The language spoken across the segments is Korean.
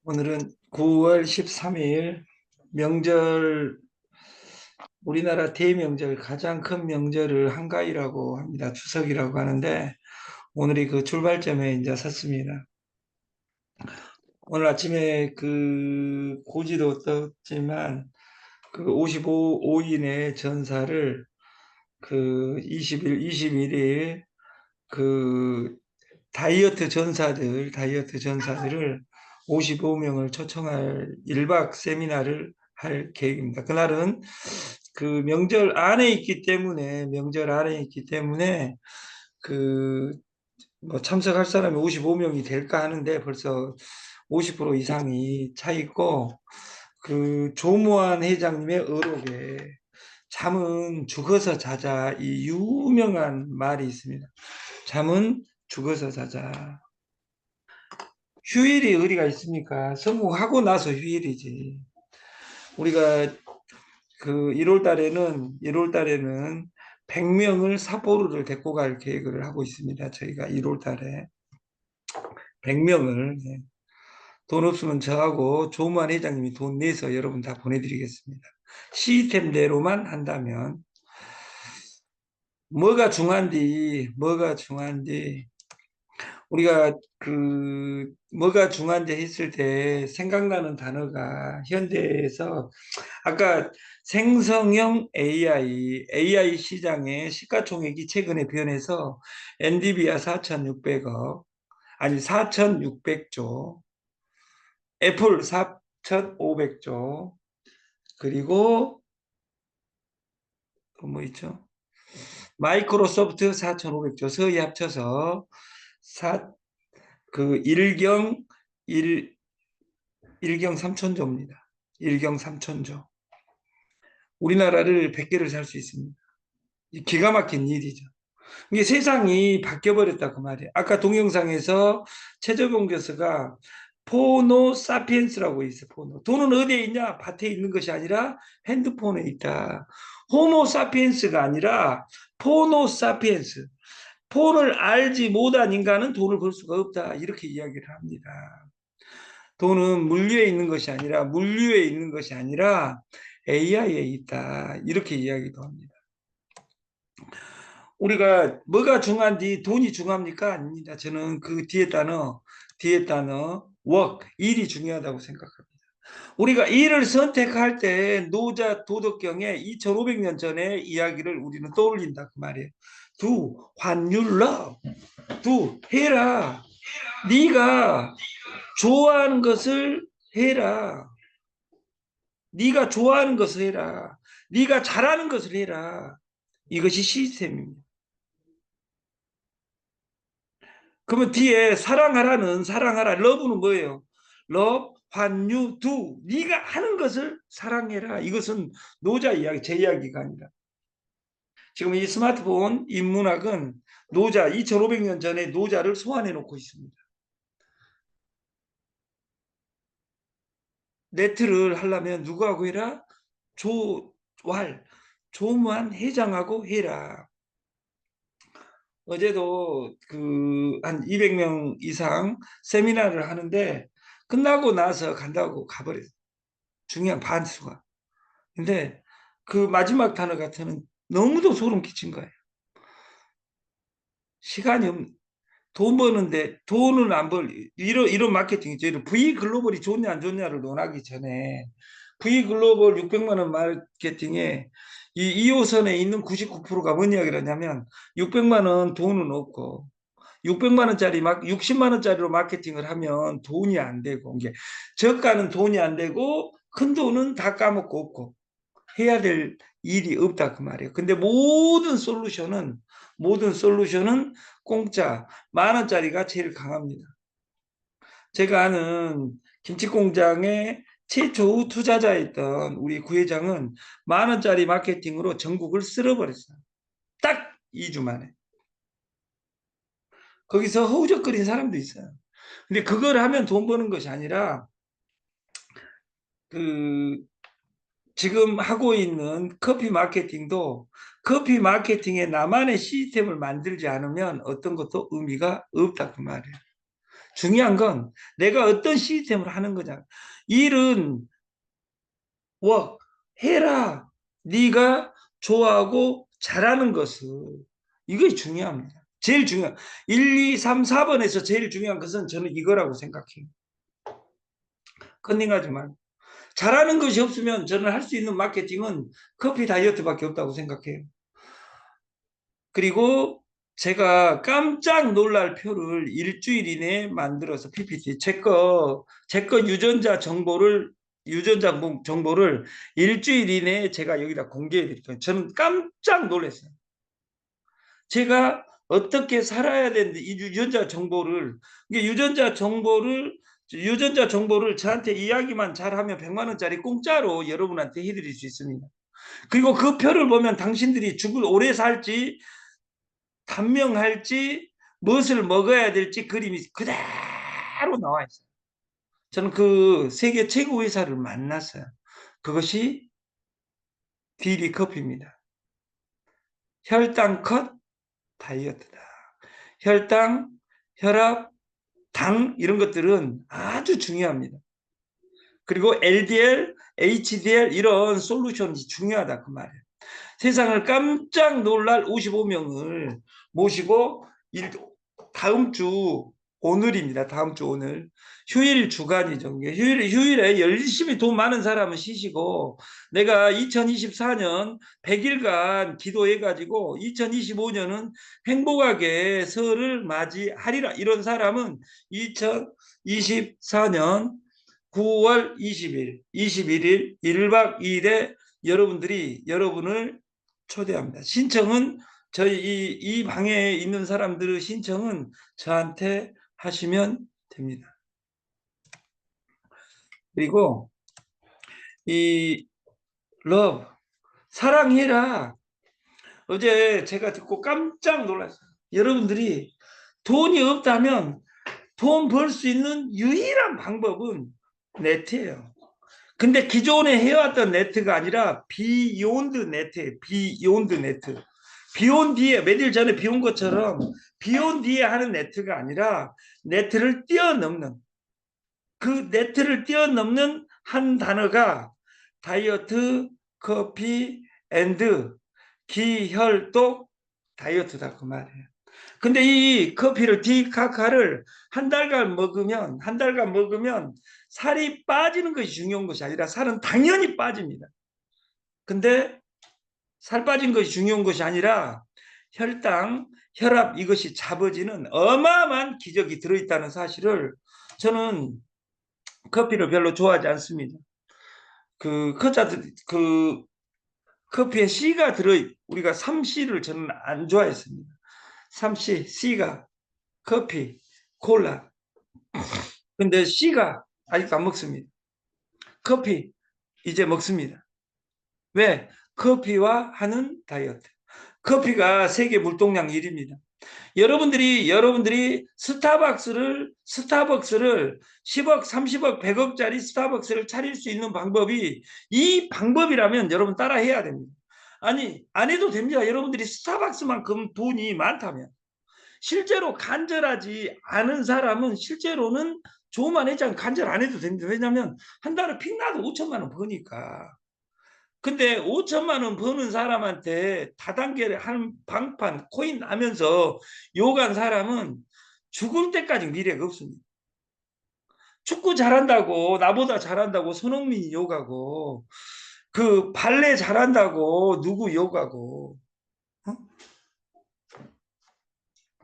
오늘은 9월 13일 명절, 우리나라 대명절, 가장 큰 명절을 한가위라고 합니다. 추석이라고 하는데 오늘이 그 출발점에 이제 섰습니다. 오늘 아침에 그 고지도 떴지만 그 55인의 전사를 그 20일, 21일 그 다이어트 전사들을 55명을 초청할 1박 세미나를 할 계획입니다. 그날은 그 명절 안에 있기 때문에 그 뭐 참석할 사람이 55명이 될까 하는데 벌써 50% 이상이 차 있고, 그 조무한 회장님의 어록에 잠은 죽어서 자자, 이 유명한 말이 있습니다. 잠은 죽어서 자자. 휴일이 어디가 있습니까? 성공하고 나서 휴일이지. 우리가 그 1월 달에는 100명을 삿포로를 데리고 갈 계획을 하고 있습니다. 저희가 1월 달에 100명을. 돈 없으면 저하고 조무한 회장님이 돈 내서 여러분 다 보내드리겠습니다. 시스템대로만 한다면. 뭐가 중요한지 우리가 그 뭐가 중요한지 했을 때 생각나는 단어가 현대에서 아까 생성형 AI 시장의 시가총액이 최근에 변해서 엔비디아 4,600억, 아니 4,600조, 애플 4,500조, 그리고 뭐 있죠? 마이크로소프트 4,500조, 서희 합쳐서 그 일경 3천조입니다. 일경 3천조. 우리나라를 100개를 살 수 있습니다. 기가 막힌 일이죠. 이게 세상이 바뀌어버렸다 그 말이에요. 아까 동영상에서 최저봉 교수가 포노 사피엔스라고 있어요. 포노. 돈은 어디에 있냐? 밭에 있는 것이 아니라 핸드폰에 있다. 호모 사피엔스가 아니라 포노 사피엔스. 폰을 알지 못한 인간은 돈을 벌 수가 없다. 이렇게 이야기를 합니다. 돈은 물류에 있는 것이 아니라 AI에 있다. 이렇게 이야기도 합니다. 우리가 뭐가 중요한지 돈이 중요합니까? 아닙니다. 저는 그 뒤에 단어 work, 일이 중요하다고 생각합니다. 우리가 일을 선택할 때 노자 도덕경에 2500년 전의 이야기를 우리는 떠올린다 그 말이에요. Do what you love. Do 해라. 네가 좋아하는 것을 해라. 네가 좋아하는 것을 해라. 네가 잘하는 것을 해라. 이것이 시스템입니다. 그러면 뒤에 사랑하라. 러브는 뭐예요? Love what you do. 네가 하는 것을 사랑해라. 이것은 노자 이야기, 제 이야기가 아니라. 지금 이 스마트폰 인문학은 2500년 전에 노자를 소환해 놓고 있습니다. 네트를 하려면 누구하고 해라? 조무한 회장하고 해라. 어제도 그 한 200명 이상 세미나를 하는데 끝나고 나서 간다고 가버렸어요. 중요한 반수가. 근데 그 마지막 단어 같은 너무도 소름 끼친 거예요. 시간이 없, 돈 버는데 돈은 안 벌, 이런 마케팅이죠. 이런 V 글로벌이 좋냐 안 좋냐를 논하기 전에 V 글로벌 600만 원 마케팅에 이 2호선에 있는 99%가 뭔 이야기를 하냐면 600만 원 돈은 없고 600만 원짜리 60만 원짜리로 마케팅을 하면 돈이 안 되고, 이게 저가는 돈이 안 되고 큰 돈은 다 까먹고 없고 해야 될 일이 없다 그 말이에요. 근데 모든 솔루션은 공짜, 10,000원짜리가 제일 강합니다. 제가 아는 김치공장의 최초 투자자였던 우리 구회장은 10,000원짜리 마케팅으로 전국을 쓸어버렸어요. 딱 2주 만에. 거기서 허우적거린 사람도 있어요. 근데 그걸 하면 돈 버는 것이 아니라 그 지금 하고 있는 커피 마케팅도 커피 마케팅에 나만의 시스템을 만들지 않으면 어떤 것도 의미가 없다 그 말이에요. 중요한 건 내가 어떤 시스템으로 하는 거냐. 일은 해라. 네가 좋아하고 잘하는 것을. 이게 중요합니다. 제일 중요한 1, 2, 3, 4번에서 제일 중요한 것은 저는 이거라고 생각해요. 컨닝하지 말고. 잘하는 것이 없으면 저는 할 수 있는 마케팅은 커피 다이어트밖에 없다고 생각해요. 그리고 제가 깜짝 놀랄 표를 일주일 이내에 만들어서 PPT 제 거 유전자 정보를 일주일 이내에 제가 여기다 공개해 드릴게요. 저는 깜짝 놀랐어요. 제가 어떻게 살아야 되는데 이 유전자 정보를 저한테 이야기만 잘하면 100만 원짜리 공짜로 여러분한테 해드릴 수 있습니다. 그리고 그 표를 보면 당신들이 오래 살지 단명할지 무엇을 먹어야 될지 그림이 그대로 나와 있어요. 저는 그 세계 최고 의사를 만났어요. 그것이 디리 커피입니다. 혈당 컷 다이어트다. 혈당, 혈압, 당 이런 것들은 아주 중요합니다. 그리고 LDL, HDL 이런 솔루션이 중요하다 그 말이에요. 세상을 깜짝 놀랄 55명을 모시고 다음 주 오늘입니다. 다음 주 오늘 휴일 주간이죠. 휴일에 열심히 돈 많은 사람은 쉬시고 내가 2024년 100일간 기도해가지고 2025년은 행복하게 설을 맞이하리라 이런 사람은 2024년 9월 20일, 21일 1박 2일에 여러분을 초대합니다. 신청은 이 방에 있는 사람들의 신청은 저한테 하시면 됩니다. 그리고 이 러브 사랑해라. 어제 제가 듣고 깜짝 놀랐어요. 여러분들이 돈이 없다면 돈 벌 수 있는 유일한 방법은 네트예요. 근데 기존에 해왔던 네트가 아니라 비욘드 네트예요. 비욘드 네트. 비온 뒤에 며칠 전에 비온 것처럼 비온 뒤에 하는 네트가 아니라 네트를 뛰어넘는 그 네트를 뛰어넘는 한 단어가 다이어트 커피 앤드 기혈독 다이어트다 그 말이에요. 근데 이 커피를 디카카를 한 달간 먹으면 살이 빠지는 것이 중요한 것이 아니라 살은 당연히 빠집니다. 근데 살 빠진 것이 중요한 것이 아니라 혈당, 혈압 이것이 잡아지는 어마어마한 기적이 들어있다는 사실을 저는 커피를 별로 좋아하지 않습니다. 그 커피에 C가 우리가 3C를 저는 안 좋아했습니다. 3C, C가 커피, 콜라. 근데 C가 아직도 안 먹습니다. 커피 이제 먹습니다. 왜? 커피와 하는 다이어트. 커피가 세계 물동량 1위입니다. 여러분들이 스타벅스를 10억, 30억, 100억짜리 스타벅스를 차릴 수 있는 방법이 이 방법이라면 여러분 따라 해야 됩니다. 아니, 안 해도 됩니다. 여러분들이 스타벅스만큼 돈이 많다면. 실제로 간절하지 않은 사람은 실제로는 조만 회장 간절 안 해도 됩니다. 왜냐하면 한 달에 픽나도 5천만 원 버니까. 근데 5천만 원 버는 사람한테 다단계를 한 방판 코인 하면서 욕한 사람은 죽을 때까지 미래가 없습니다. 축구 잘한다고 나보다 잘한다고 손흥민이 욕하고 그 발레 잘한다고 누구 욕하고 어?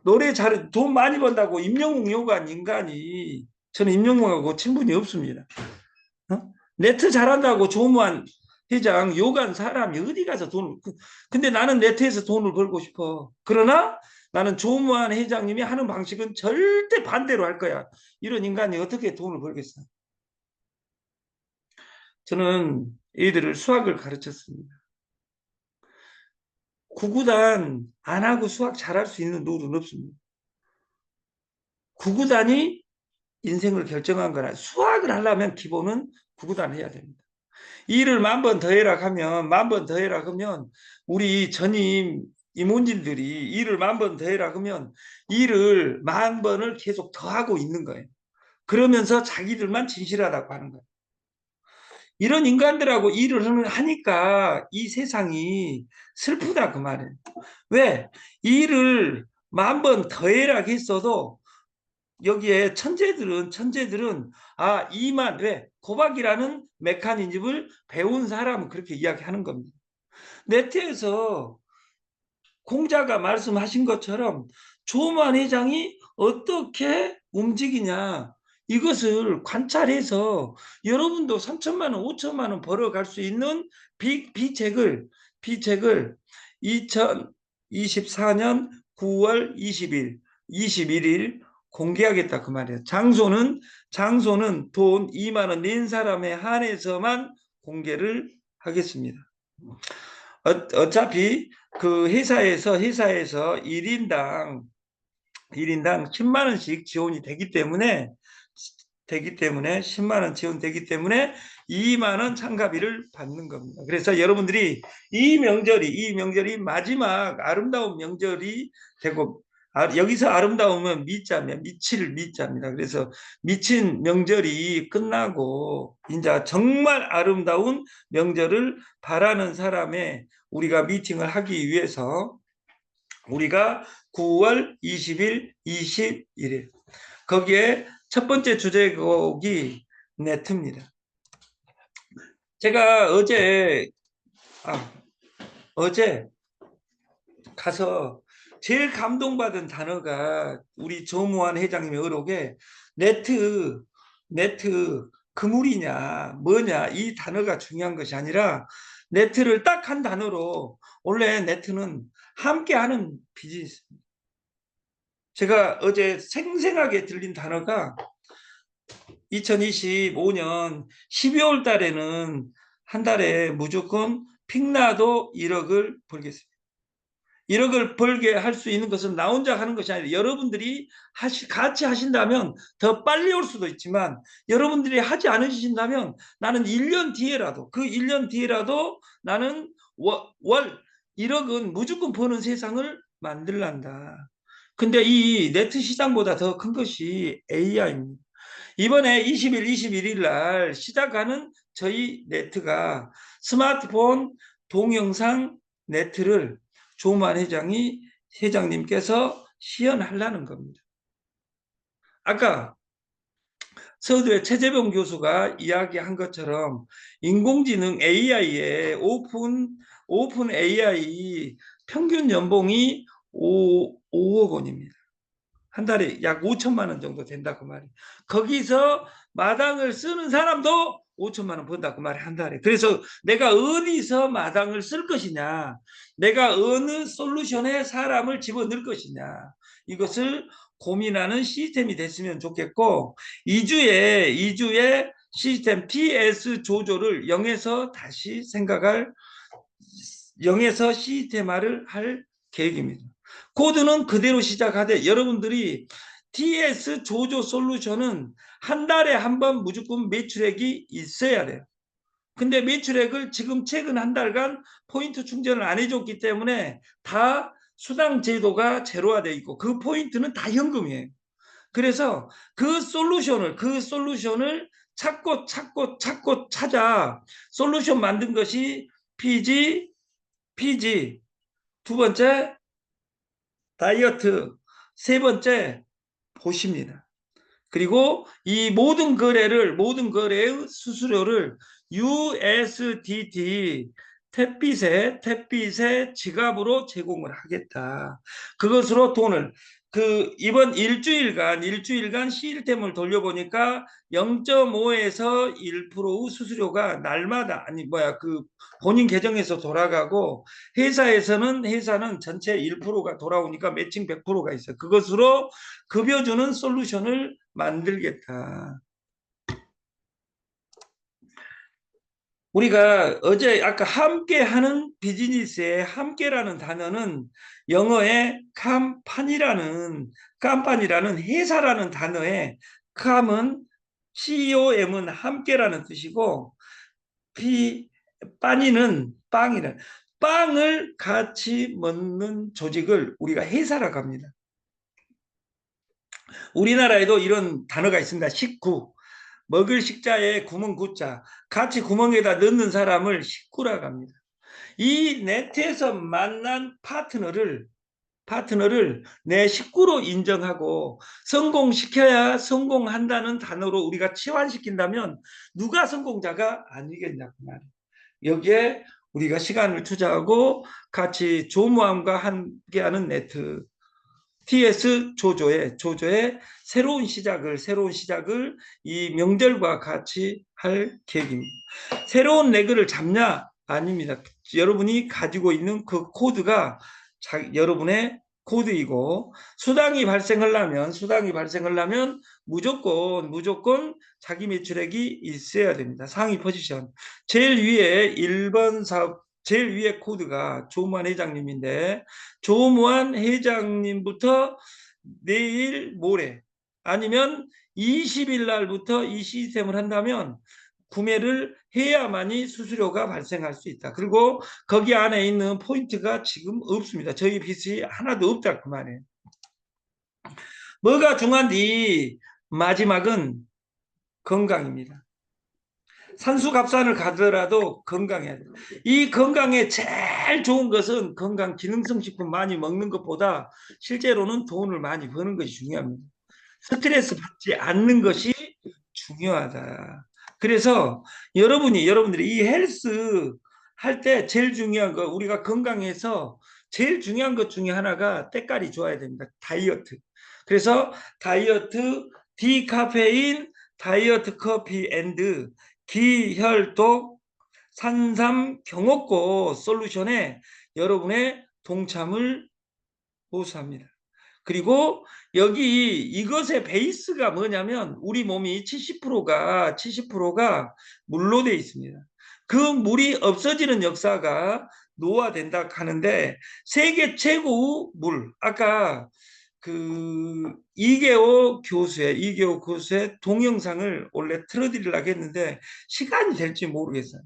노래 잘 돈 많이 번다고 임영웅 욕한 인간이 저는 임영웅하고 친분이 없습니다. 네트 잘한다고 조무한 회장 욕한 사람이 어디 가서 근데 나는 네트에서 돈을 벌고 싶어. 그러나 나는 조무한 회장님이 하는 방식은 절대 반대로 할 거야. 이런 인간이 어떻게 돈을 벌겠어? 저는 애들을 수학을 가르쳤습니다. 구구단 안 하고 수학 잘할 수 있는 룰은 없습니다. 구구단이 인생을 결정한 거라 수학을 하려면 기본은 구구단 해야 됩니다. 일을 10,000번 더 해라 하면 우리 전임 임원진들이 일을 10,000번 더 해라 그러면 일을 10,000번을 계속 더 하고 있는 거예요. 그러면서 자기들만 진실하다고 하는 거예요. 이런 인간들하고 일을 하니까 이 세상이 슬프다 그 말이에요. 왜? 일을 10,000번 더 해라 했어도 여기에 천재들은 이만 왜 고박이라는 메커니즘을 배운 사람은 그렇게 이야기하는 겁니다. 네트에서 공자가 말씀하신 것처럼 조만 회장이 어떻게 움직이냐 이것을 관찰해서 여러분도 3천만 원, 5천만 원 벌어갈 수 있는 비책을 2024년 9월 21일 공개하겠다 그 말이에요. 장소는 돈 2만 원 낸 사람에 한해서만 공개를 하겠습니다. 어차피 그 회사에서 1인당 10만 원씩 지원이 되기 때문에 10만 원 지원되기 때문에 2만 원 참가비를 받는 겁니다. 그래서 여러분들이 이 명절이 마지막 아름다운 명절이 되고 여기서 아름다우면 미칠 미자입니다. 그래서 미친 명절이 끝나고 이제 정말 아름다운 명절을 바라는 사람의 우리가 미팅을 하기 위해서 우리가 9월 20일, 21일 거기에 첫 번째 주제곡이 네트입니다. 제가 어제 가서 제일 감동받은 단어가 우리 조무환 회장님의 의록에 네트 그물이냐 뭐냐 이 단어가 중요한 것이 아니라 네트를 딱 한 단어로 원래 네트는 함께하는 비즈니스입니다. 제가 어제 생생하게 들린 단어가 2025년 12월 달에는 한 달에 무조건 픽나도 1억을 벌겠습니다. 1억을 벌게 할 수 있는 것은 나 혼자 하는 것이 아니라 여러분들이 같이 하신다면 더 빨리 올 수도 있지만 여러분들이 하지 않으신다면 나는 1년 뒤에라도 나는 월 1억은 무조건 버는 세상을 만들란다. 근데 이 네트 시장보다 더 큰 것이 AI입니다. 이번에 20일, 21일 날 시작하는 저희 네트가 스마트폰 동영상 네트를 조만 회장님께서 시연하려는 겁니다. 아까 서두에 최재병 교수가 이야기한 것처럼 인공지능 AI의 오픈 AI 평균 연봉이 5억 원입니다. 한 달에 약 5천만 원 정도 된다고 말이에요. 거기서 마당을 쓰는 사람도 5천만 원 번다고 말이에요. 한 달에. 그래서 내가 어디서 마당을 쓸 것이냐, 내가 어느 솔루션에 사람을 집어넣을 것이냐, 이것을 고민하는 시스템이 됐으면 좋겠고 2주에 시스템 TS 조조를 0에서 다시 생각할 0에서 시스템화를 할 계획입니다. 코드는 그대로 시작하되 여러분들이 TS 조조 솔루션은 한 달에 한 번 무조건 매출액이 있어야 돼요. 근데 매출액을 지금 최근 한 달간 포인트 충전을 안 해줬기 때문에 다 수당 제도가 제로화되어 있고 그 포인트는 다 현금이에요. 그래서 그 솔루션을 찾고 찾아 솔루션 만든 것이 PG 두 번째 다이어트 세 번째 보십니다. 그리고 이 모든 거래의 수수료를 USDT 택빛의 지갑으로 제공을 하겠다. 그것으로 돈을 이번 일주일간 시스템을 돌려보니까 0.5에서 1% 수수료가 날마다 본인 계정에서 돌아가고 회사는 전체 1%가 돌아오니까 매칭 100%가 있어요. 그것으로 급여주는 솔루션을 만들겠다. 우리가 아까 함께하는 비즈니스의 함께라는 단어는 영어의 깜판이라는 회사라는 단어의 깜은 COM은 함께라는 뜻이고 빠니는 빵이라는 빵을 같이 먹는 조직을 우리가 회사라고 합니다. 우리나라에도 이런 단어가 있습니다. 식구. 먹을 식자에 구멍 구자. 같이 구멍에다 넣는 사람을 식구라고 합니다. 이 네트에서 만난 파트너를 내 식구로 인정하고 성공시켜야 성공한다는 단어로 우리가 치환시킨다면 누가 성공자가 아니겠냐고 말이에요. 여기에 우리가 시간을 투자하고 같이 조모함과 함께하는 네트 TS 조조의 새로운 시작을 이 명절과 같이 할 계획입니다. 새로운 레그를 잡냐? 아닙니다. 여러분이 가지고 있는 그 코드가 여러분의 코드이고 수당이 발생하려면 무조건 자기 매출액이 있어야 됩니다. 상위 포지션. 제일 위에 1번 사업 제일 위에 코드가 조무한 회장님인데 조무한 회장님부터 내일 모레 아니면 20일 날부터 이 시스템을 한다면 구매를 해야만이 수수료가 발생할 수 있다. 그리고 거기 안에 있는 포인트가 지금 없습니다. 저희 빚이 하나도 없다 그 말이에요. 뭐가 중요한지 마지막은 건강입니다. 산수갑산을 가더라도 건강해야 돼요. 이 건강에 제일 좋은 것은 건강 기능성 식품 많이 먹는 것보다 실제로는 돈을 많이 버는 것이 중요합니다. 스트레스 받지 않는 것이 중요하다. 그래서 여러분들이 이 헬스 할 때 제일 중요한 거 우리가 건강해서 제일 중요한 것 중에 하나가 때깔이 좋아야 됩니다. 다이어트. 그래서 다이어트 디카페인 다이어트 커피 앤드 기혈독 산삼 경옥고 솔루션에 여러분의 동참을 호소합니다. 그리고 여기 이것의 베이스가 뭐냐면 우리 몸이 70%가 물로 되어 있습니다. 그 물이 없어지는 역사가 노화된다 하는데 세계 최고 물 아까 그 이계호 교수의 동영상을 원래 틀어드리려고 했는데 시간이 될지 모르겠어요.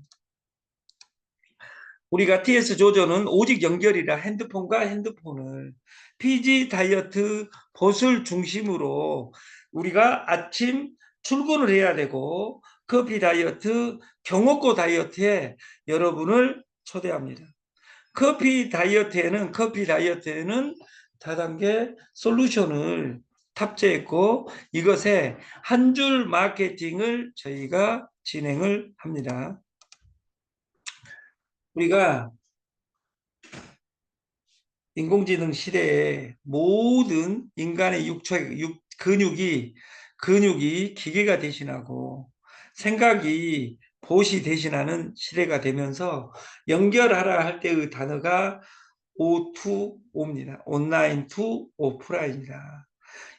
우리가 TS 조조는 오직 연결이라 핸드폰과 핸드폰을 PG 다이어트 벗을 중심으로 우리가 아침 출근을 해야 되고 커피 다이어트 경옥고 다이어트에 여러분을 초대합니다. 커피 다이어트에는 다단계 솔루션을 탑재했고 이것에 한 줄 마케팅을 저희가 진행을 합니다. 우리가 인공지능 시대에 모든 인간의 근육이 기계가 대신하고 생각이 봇이 대신하는 시대가 되면서 연결하라 할 때의 단어가 O2O입니다. 온라인 투 오프라인이다.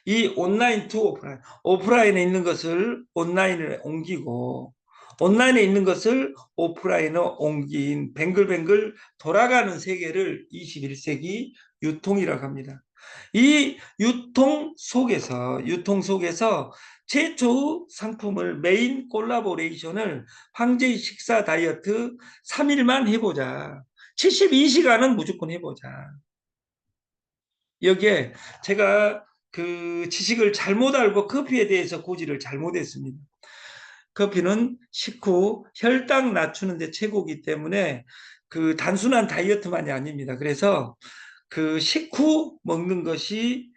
이 온라인 투 오프라인에 있는 것을 온라인에 옮기고 온라인에 있는 것을 오프라인으로 옮긴 뱅글뱅글 돌아가는 세계를 21세기 유통이라고 합니다. 이 유통 속에서 최초의 상품을 메인 콜라보레이션을 황제의 식사 다이어트 3일만 해보자. 72시간은 무조건 해보자. 여기에 제가 그 지식을 잘못 알고 커피에 대해서 고지를 잘못했습니다. 커피는 식후 혈당 낮추는 데 최고이기 때문에 그 단순한 다이어트만이 아닙니다. 그래서 그 식후 먹는 것이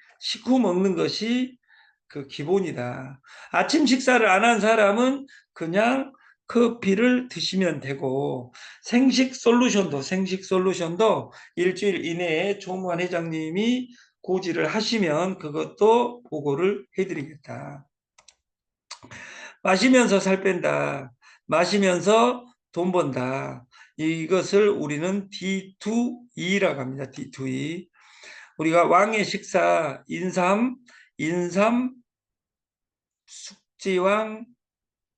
그 기본이다. 아침 식사를 안 한 사람은 그냥 커피를 드시면 되고 생식 솔루션도 일주일 이내에 조무한 회장님이 고지를 하시면 그것도 보고를 해드리겠다. 마시면서 살 뺀다. 마시면서 돈 번다. 이것을 우리는 D2E라고 합니다. D2E. 우리가 왕의 식사 인삼, 숙지왕,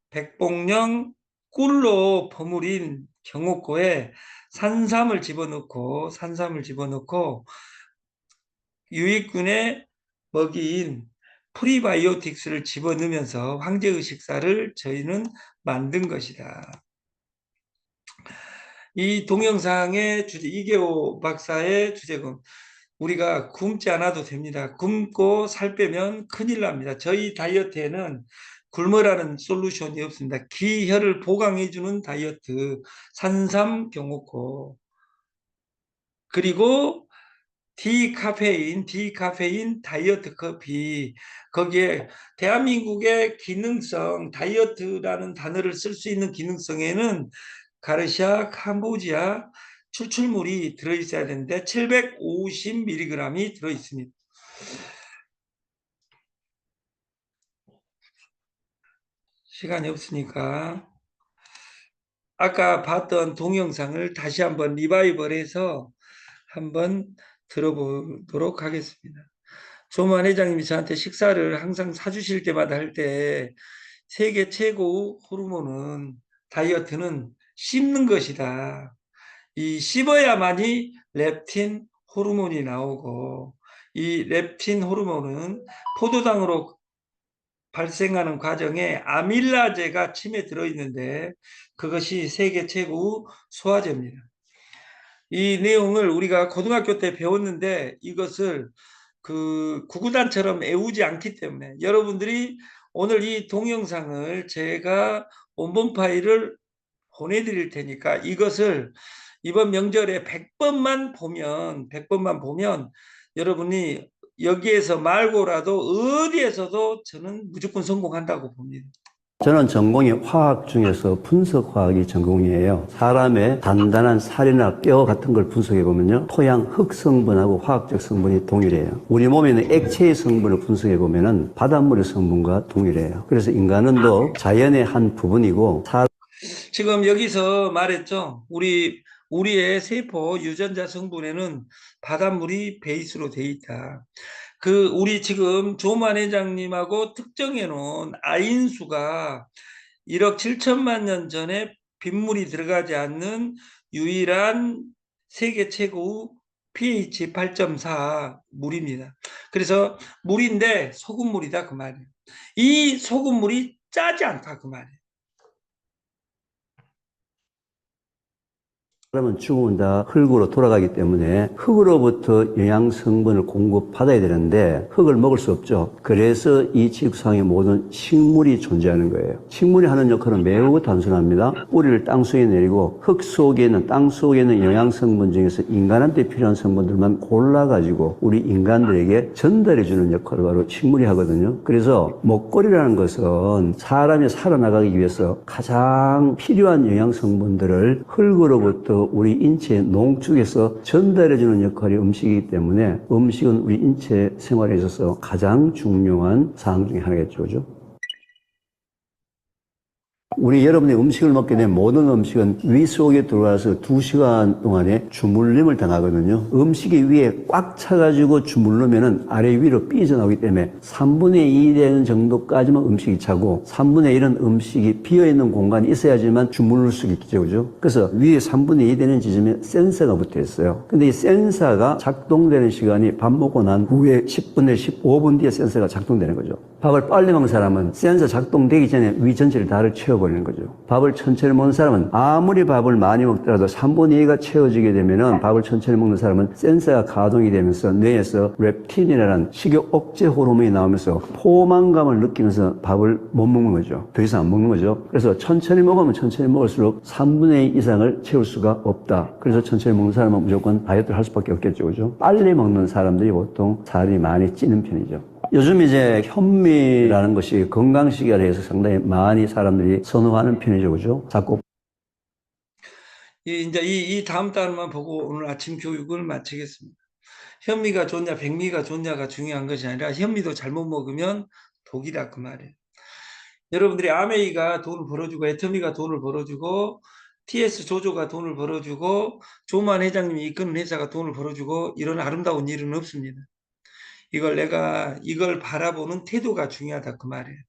백봉령, 꿀로 버무린 경옥고에 산삼을 집어넣고 유익균의 먹이인 프리바이오틱스를 집어넣으면서 황제의 식사를 저희는 만든 것이다. 이 동영상의 주제, 이계호 박사의 주제금. 우리가 굶지 않아도 됩니다. 굶고 살 빼면 큰일 납니다. 저희 다이어트에는 굶으라는 솔루션이 없습니다. 기혈을 보강해주는 다이어트, 산삼, 경옥고, 그리고 디카페인 다이어트 커피. 거기에 대한민국의 기능성, 다이어트라는 단어를 쓸 수 있는 기능성에는 가르시아, 캄보지아 추출물이 들어있어야 되는데 750mg이 들어있습니다. 시간이 없으니까 아까 봤던 동영상을 다시 한번 리바이벌해서 한번 들어보도록 하겠습니다. 조만 회장님이 저한테 식사를 항상 사주실 때마다 할 때 세계 최고 호르몬은 다이어트는 씹는 것이다. 이 씹어야만이 렙틴 호르몬이 나오고 이 렙틴 호르몬은 포도당으로 발생하는 과정에 아밀라제가 침에 들어있는데 그것이 세계 최고 소화제입니다. 이 내용을 우리가 고등학교 때 배웠는데 이것을 그 구구단처럼 외우지 않기 때문에 여러분들이 오늘 이 동영상을 제가 원본 파일을 보내드릴 테니까 이것을 이번 명절에 100번만 보면 여러분이 여기에서 말고라도 어디에서도 저는 무조건 성공한다고 봅니다. 저는 전공이 화학 중에서 분석화학이 전공이에요. 사람의 단단한 살이나 뼈 같은 걸 분석해 보면요, 토양 흙 성분하고 화학적 성분이 동일해요. 우리 몸에 있는 액체의 성분을 분석해 보면은 바닷물의 성분과 동일해요. 그래서 인간은 또 자연의 한 부분이고 지금 여기서 말했죠. 우리의 세포 유전자 성분에는 바닷물이 베이스로 돼 있다. 우리 지금 조만 회장님하고 특정해 놓은 아인수가 1억 7천만 년 전에 빗물이 들어가지 않는 유일한 세계 최고 pH 8.4 물입니다. 그래서 물인데 소금물이다 그 말이에요. 이 소금물이 짜지 않다 그 말이에요. 사람은 죽으면 다 흙으로 돌아가기 때문에 흙으로부터 영양 성분을 공급받아야 되는데 흙을 먹을 수 없죠. 그래서 이 지구상의 모든 식물이 존재하는 거예요. 식물이 하는 역할은 매우 단순합니다. 뿌리를 땅속에 내리고 흙 속에 있는, 땅 속에 있는 영양 성분 중에서 인간한테 필요한 성분들만 골라가지고 우리 인간들에게 전달해주는 역할을 바로 식물이 하거든요. 그래서 먹거리라는 것은 사람이 살아나가기 위해서 가장 필요한 영양 성분들을 흙으로부터 우리 인체의 농축에서 전달해주는 역할이 음식이기 때문에 음식은 우리 인체 생활에 있어서 가장 중요한 사항 중에 하나겠죠. 그죠? 우리 여러분이 음식을 먹게 되면 모든 음식은 위 속에 들어와서 2시간 동안에 주물림을 당하거든요. 음식이 위에 꽉 차가지고 주물르면은 아래 위로 삐져나오기 때문에 3분의 2 되는 정도까지만 음식이 차고 3분의 1은 음식이 비어있는 공간이 있어야지만 주물를 수 있겠죠. 그죠? 그래서 위에 3분의 2 되는 지점에 센서가 붙어 있어요. 근데 이 센서가 작동되는 시간이 밥 먹고 난 후에 10분에 15분 뒤에 센서가 작동되는 거죠. 밥을 빨리 먹는 사람은 센서 작동되기 전에 위 전체를 다를 채워버리는 거죠. 밥을 천천히 먹는 사람은 아무리 밥을 많이 먹더라도 3분의 2가 채워지게 되면은 밥을 천천히 먹는 사람은 센서가 가동이 되면서 뇌에서 렙틴이라는 식욕 억제 호르몬이 나오면서 포만감을 느끼면서 밥을 못 먹는 거죠. 더 이상 안 먹는 거죠. 그래서 천천히 먹으면 천천히 먹을수록 3분의 2 이상을 채울 수가 없다. 그래서 천천히 먹는 사람은 무조건 다이어트를 할 수밖에 없겠죠. 그죠? 빨리 먹는 사람들이 보통 살이 많이 찌는 편이죠. 요즘 이제 현미라는 것이 건강식이라 해서 상당히 많이 사람들이 선호하는 편이죠. 그죠? 자꾸. 이제 이 다음 달만 보고 오늘 아침 교육을 마치겠습니다. 현미가 좋냐, 백미가 좋냐가 중요한 것이 아니라 현미도 잘못 먹으면 독이다 그 말이에요. 여러분들이 아메이가 돈을 벌어주고 애터미가 돈을 벌어주고 TS 조조가 돈을 벌어주고 조만 회장님이 이끄는 회사가 돈을 벌어주고 이런 아름다운 일은 없습니다. 이걸 바라보는 태도가 중요하다 그 말이에요.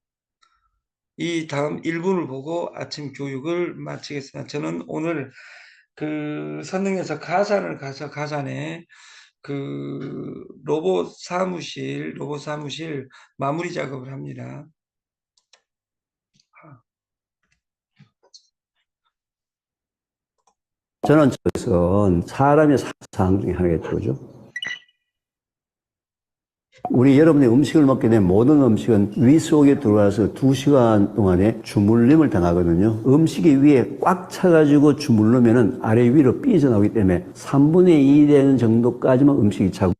이 다음 1분을 보고 아침 교육을 마치겠습니다. 저는 오늘 선릉에서 가산을 가서 가산에 로봇 사무실 마무리 작업을 합니다. 저는 저것은 사람의 사상 중에 하나겠죠, 그죠? 우리 여러분의 음식을 먹게 되면 모든 음식은 위 속에 들어와서 2시간 동안에 주물림을 당하거든요. 음식이 위에 꽉 차가지고 주물르면은 아래 위로 삐져나오기 때문에 3분의 2 되는 정도까지만 음식이 차고